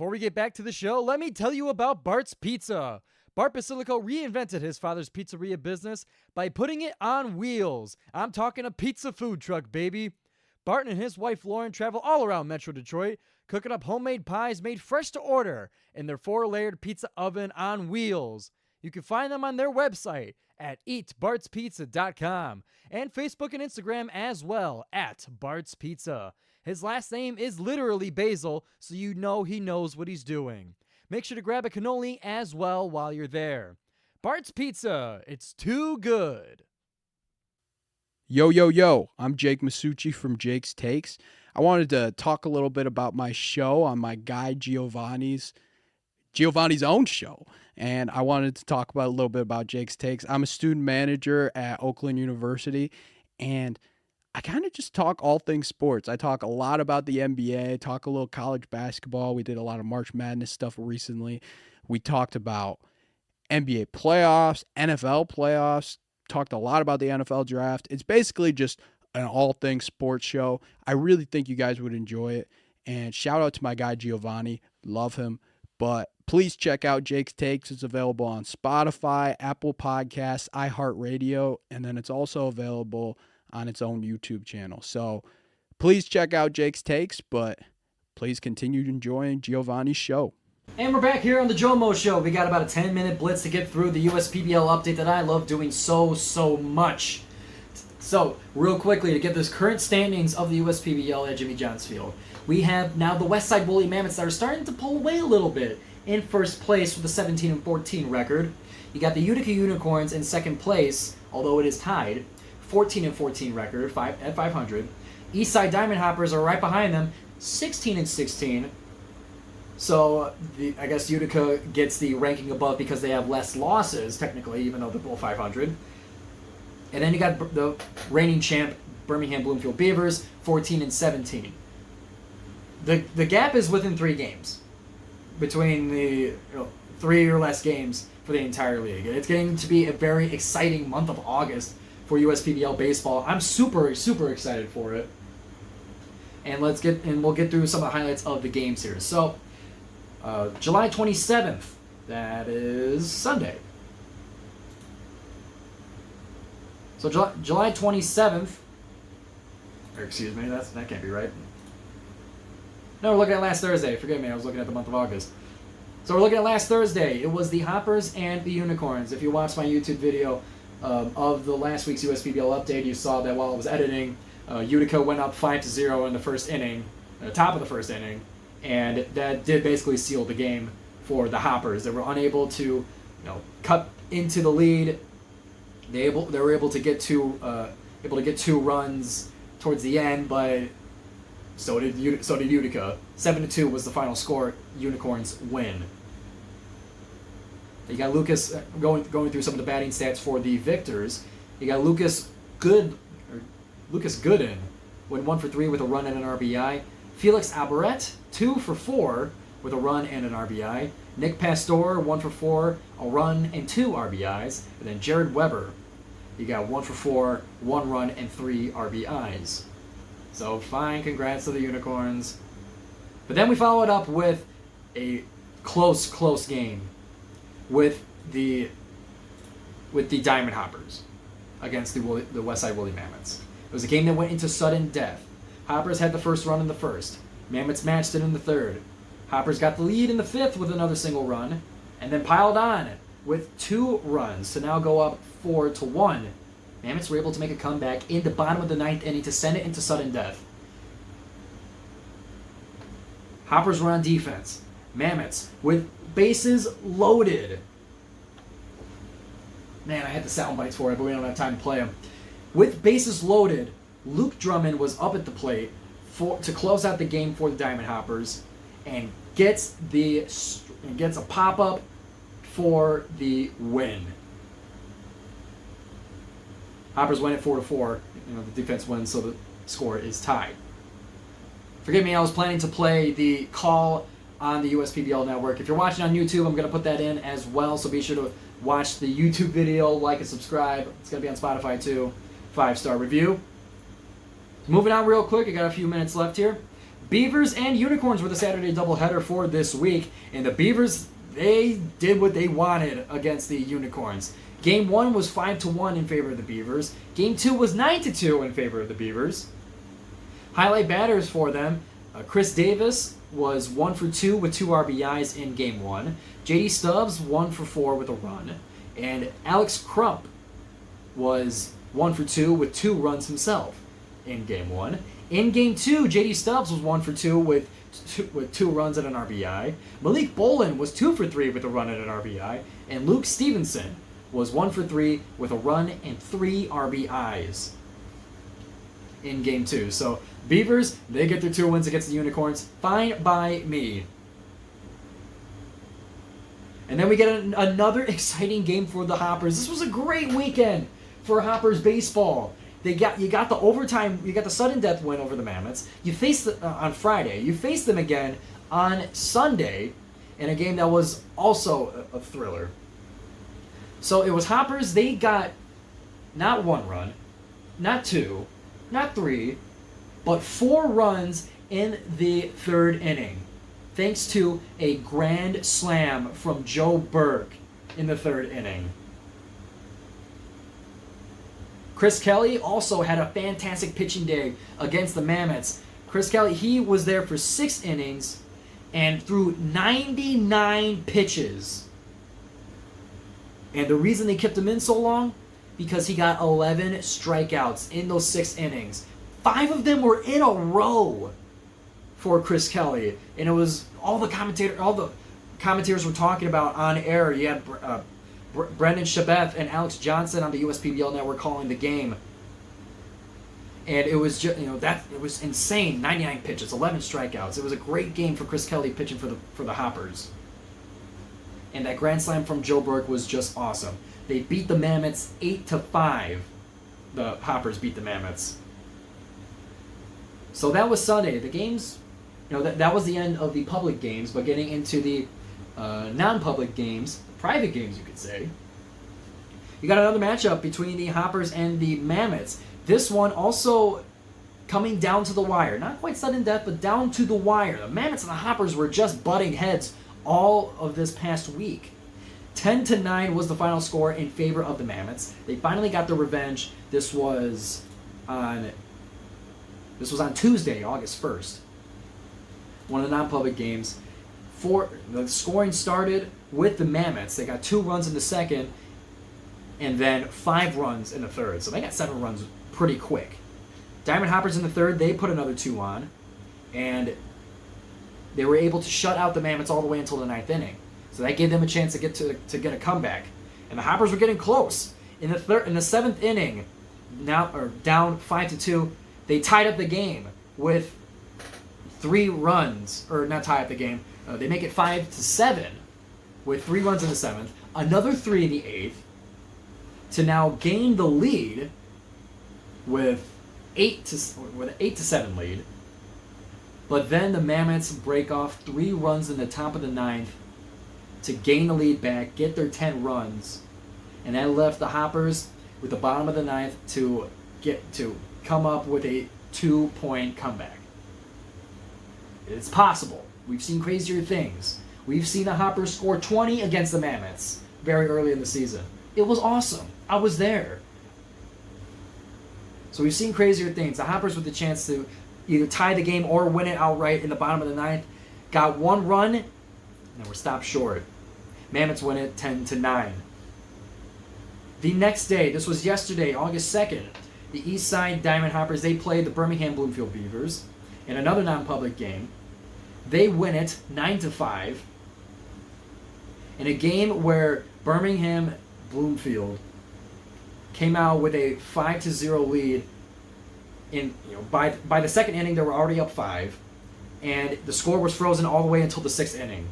Before we get back to the show, let me tell you about Bart's Pizza. Bart Basilico reinvented his father's pizzeria business by putting it on wheels. I'm talking a pizza food truck, baby. Bart and his wife Lauren travel all around Metro Detroit, cooking up homemade pies made fresh to order in their 4-layered pizza oven on wheels. You can find them on their website at eatbartspizza.com and Facebook and Instagram as well at Bart's Pizza. His last name is literally Basil, so you know he knows what he's doing. Make sure to grab a cannoli as well while you're there. Bart's Pizza, it's too good. Yo, I'm Jake Masucci from Jake's Takes. I wanted to talk a little bit about my show on my guy Giovanni's own show. And I wanted to talk about a little bit about Jake's Takes. I'm a student manager at Oakland University, and I kind of just talk all things sports. I talk a lot about the NBA, talk a little college basketball. We did a lot of March Madness stuff recently. We talked about NBA playoffs, NFL playoffs, talked a lot about the NFL draft. It's basically just an all things sports show. I really think you guys would enjoy it. And shout out to my guy Giovanni. Love him. But please check out Jake's Takes. It's available on Spotify, Apple Podcasts, iHeartRadio, and then it's also available on its own YouTube channel. So please check out Jake's Takes, but please continue enjoying Giovanni's show. And we're back here on the GioMoShow. We got about a 10-minute blitz to get through the USPBL update that I love doing so much. So, real quickly, to get this current standings of the USPBL at Jimmy John's Field, we have now the Westside Woolly Mammoths that are starting to pull away a little bit in first place with a 17-14 record. You got the Utica Unicorns in second place, although it is tied, 14-14 record at 500. Eastside Diamond Hoppers are right behind them, 16-16. So I guess Utica gets the ranking above because they have less losses, technically, even though they're both 500. And then you got the reigning champ, Birmingham Bloomfield Beavers, 14-17. The gap is within 3 games between the 3 or less games for the entire league. It's getting to be a very exciting month of August for USPBL baseball. I'm super excited for it. And we'll get through some of the highlights of the games here. So, July 27th, that is Sunday. So July 27th, or excuse me, that can't be right. No, we're looking at last Thursday. Forgive me, I was looking at the month of August. So we're looking at last Thursday. It was the Hoppers and the Unicorns. If you watched my YouTube video of the last week's USPBL update, you saw that while I was editing, Utica went up 5-0 in the first inning, top of the first inning, and that did basically seal the game for the Hoppers. They were unable to, cut into the lead. They were able to get two runs towards the end, but so did Utica. 7-2 was the final score. Unicorns win. You got Lucas going through some of the batting stats for the Victors. You got Lucas Gooden went 1 for 3 with a run and an RBI. Felix Albaret 2 for 4 with a run and an RBI. Nick Pastor 1 for 4, a run and 2 RBIs. And then Jared Weber, you got 1 for 4, 1 run and 3 RBIs. So fine, congrats to the Unicorns. But then we followed up with a close game with the Diamond Hoppers against the Westside Woolly Mammoths. It was a game that went into sudden death. Hoppers had the first run in the first. Mammoths matched it in the third. Hoppers got the lead in the fifth with another single run, and then piled on with 2 runs to now go up 4-1. Mammoths were able to make a comeback in the bottom of the 9th inning to send it into sudden death. Hoppers were on defense. Mammoths with bases loaded. Man, I had the sound bites for it, but we don't have time to play them. With bases loaded, Luke Drummond was up at the plate to close out the game for the Diamond Hoppers, and gets a pop-up for the win. Hoppers win at 4-4. The defense wins, so the score is tied. Forgive me, I was planning to play the call on the USPBL network. If you're watching on YouTube, I'm going to put that in as well, so be sure to watch the YouTube video, like and subscribe. It's going to be on Spotify too. 5-star review. Moving on real quick, I got a few minutes left here. Beavers and Unicorns were the Saturday doubleheader for this week, and the Beavers, they did what they wanted against the Unicorns. Game 1 was 5-1 in favor of the Beavers. Game 2 was 9-2 in favor of the Beavers. Highlight batters for them, Chris Davis was 1 for 2 with 2 RBIs in Game 1. JD Stubbs 1 for 4 with a run. And Alex Crump was 1 for 2 with 2 runs himself in Game 1. In Game 2, JD Stubbs was 1 for 2 with 2 runs and an RBI. Malik Bolin was 2 for 3 with a run and an RBI. And Luke Stevenson was 1 for 3 with a run and 3 RBIs in Game 2. So Beavers, they get their 2 wins against the Unicorns. Fine by me. And then we get another exciting game for the Hoppers. This was a great weekend for Hoppers baseball. You got the overtime, you got the sudden death win over the Mammoths. You faced on Friday. You faced them again on Sunday in a game that was also a thriller. So it was Hoppers. They got not 1 run, not 2, not 3, but 4 runs in the 3rd inning, thanks to a grand slam from Joe Burke in the 3rd inning. Chris Kelly also had a fantastic pitching day against the Mammoths. Chris Kelly, he was there for 6 innings and threw 99 pitches. And the reason they kept him in so long? Because he got 11 strikeouts in those 6 innings. 5 of them were in a row for Chris Kelly. And it was all the commentators were talking about on air. You had Brendan Shabeth and Alex Johnson on the USPBL network calling the game. And it was just, it was insane. 99 pitches, 11 strikeouts. It was a great game for Chris Kelly pitching for the Hoppers. And that grand slam from Joe Burke was just awesome. They beat the Mammoths 8-5. The Hoppers beat the Mammoths. So that was Sunday. The games, that was the end of the public games, but getting into the non-public games, private games you could say. You got another matchup between the Hoppers and the Mammoths. This one also coming down to the wire. Not quite sudden death, but down to the wire. The Mammoths and the Hoppers were just butting heads all of this past week. 10-9 was the final score in favor of the Mammoths. They finally got their revenge. This was on Tuesday, August 1st. One of the non-public games. The scoring started with the Mammoths. They got 2 runs in the second and then 5 runs in the third. So they got 7 runs pretty quick. Diamond Hoppers in the third, they put another 2 on. And they were able to shut out the Mammoths all the way until the 9th inning. So that gave them a chance to get a comeback. And the Hoppers were getting close. In the 7th inning, down 5-2, they tied up the game with 3 runs. Or not tie up the game. They make it 5-7 with 3 runs in the 7th. Another 3 in the 8th to now gain the lead with an 8-7 lead. But then the Mammoths break off 3 runs in the top of the 9th to gain the lead back, get their 10 runs, and that left the Hoppers with the bottom of the 9th to come up with a 2-point comeback. It's possible. We've seen crazier things. We've seen the Hoppers score 20 against the Mammoths very early in the season. It was awesome. I was there. So we've seen crazier things. The Hoppers with the chance to either tie the game or win it outright in the bottom of the 9th. Got 1 run, and we're stopped short. Mammoths win it 10-9. The next day, this was yesterday, August 2nd, the East Side Diamond Hoppers, they played the Birmingham Bloomfield Beavers in another non-public game. They win it 9-5 in a game where Birmingham Bloomfield came out with a 5-0 lead. By the 2nd inning, they were already up 5, and the score was frozen all the way until the 6th inning.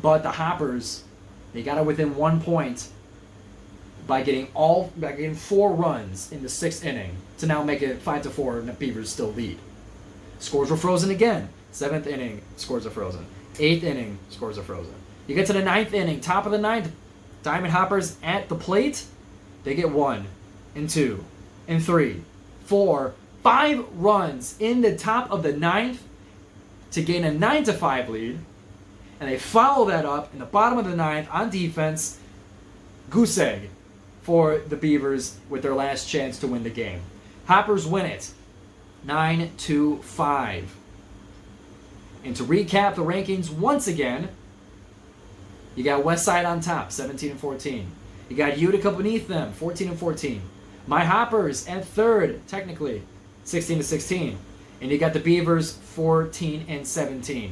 But the Hoppers, they got it within 1 point by getting 4 runs in the 6th inning to now make it 5-4, and the Beavers still lead. Scores were frozen again. 7th inning, scores are frozen. 8th inning, scores are frozen. You get to the 9th inning, top of the 9th, Diamond Hoppers at the plate, they get 1 and 2 and 3, 4, 5 runs in the top of the 9th to gain a 9-5 lead. And they follow that up in the bottom of the 9th on defense. Goose egg for the Beavers with their last chance to win the game. Hoppers win it 9-5. And to recap the rankings once again, you got Westside on top, 17-14. You got Utica beneath them, 14-14. My Hoppers at third, technically, 16-16. And you got the Beavers, 14-17.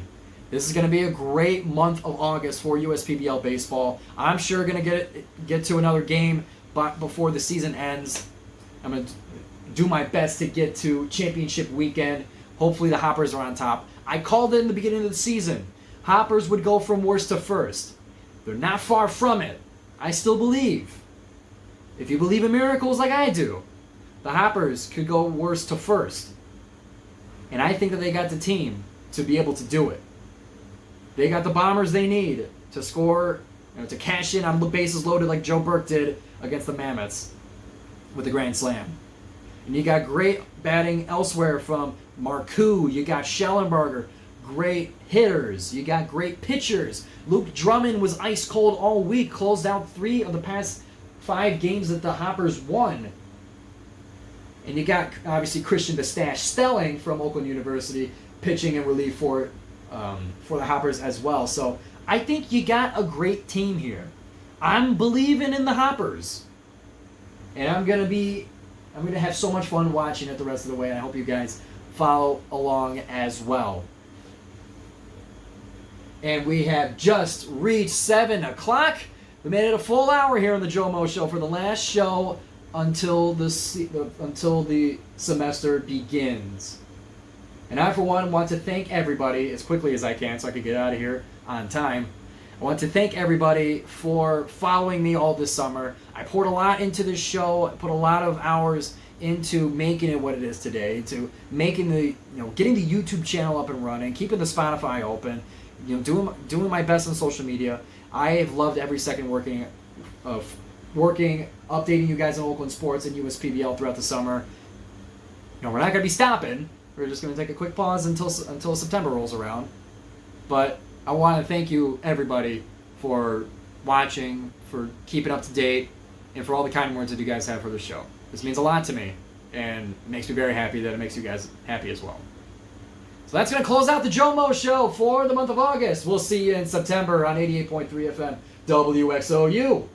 This is going to be a great month of August for USPBL baseball. I'm sure going to get to another game before the season ends. I'm going to do my best to get to championship weekend. Hopefully the Hoppers are on top. I called it in the beginning of the season. Hoppers would go from worst to first. They're not far from it. I still believe. If you believe in miracles like I do, the Hoppers could go worst to first. And I think that they got the team to be able to do it. They got the bombers they need to score, to cash in on bases loaded like Joe Burke did against the Mammoths with the grand slam. And you got great batting elsewhere from Marcoux. You got Schellenberger. Great hitters. You got great pitchers. Luke Drummond was ice cold all week. Closed out 3 of the past 5 games that the Hoppers won. And you got, obviously, Christian the Stash Stelling from Oakland University pitching in relief for the Hoppers as well. So I think you got a great team here. I'm believing in the Hoppers. And I'm going to have so much fun watching it the rest of the way. And I hope you guys follow along as well. And we have just reached 7 o'clock. We made it a full hour here on the GioMoShow for the last show until the semester begins. And I, for one, want to thank everybody as quickly as I can so I can get out of here on time. I want to thank everybody for following me all this summer. I poured a lot into this show. I put a lot of hours into making it what it is today, to making getting the YouTube channel up and running, keeping the Spotify open, doing my best on social media. I have loved every second working, updating you guys on Oakland sports and USPBL throughout the summer. We're not going to be stopping. We're just going to take a quick pause until September rolls around. But I want to thank you, everybody, for watching, for keeping up to date, and for all the kind words that you guys have for the show. This means a lot to me, and it makes me very happy that it makes you guys happy as well. So that's going to close out the GioMoShow for the month of August. We'll see you in September on 88.3 FM WXOU.